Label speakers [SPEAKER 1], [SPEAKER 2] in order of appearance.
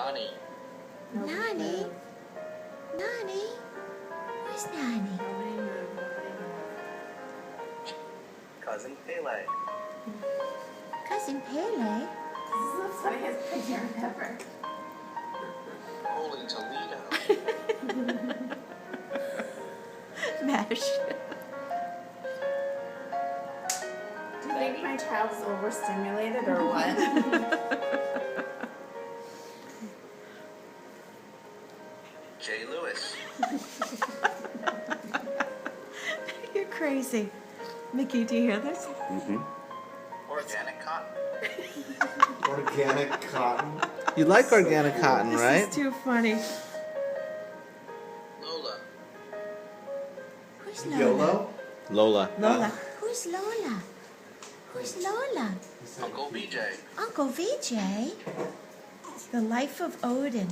[SPEAKER 1] Nani.
[SPEAKER 2] Nani? Nani? Who's Nani?
[SPEAKER 1] Cousin Pele.
[SPEAKER 2] Cousin Pele?
[SPEAKER 3] This is the funniest picture ever.
[SPEAKER 1] Holy Toledo.
[SPEAKER 2] Mash.
[SPEAKER 3] Do you think my child is overstimulated or what?
[SPEAKER 1] Jay Lewis.
[SPEAKER 2] You're crazy. Mickey, do you hear this?
[SPEAKER 4] Mm-hmm.
[SPEAKER 1] Organic cotton.
[SPEAKER 5] Organic cotton.
[SPEAKER 4] You like organic cotton,
[SPEAKER 2] This
[SPEAKER 4] right?
[SPEAKER 2] is too funny.
[SPEAKER 1] Lola.
[SPEAKER 2] Who's Lola?
[SPEAKER 5] YOLO?
[SPEAKER 4] Lola.
[SPEAKER 2] Lola. Who's Lola? Who's Lola?
[SPEAKER 1] Uncle VJ.
[SPEAKER 2] Uncle VJ? The Life of Odin.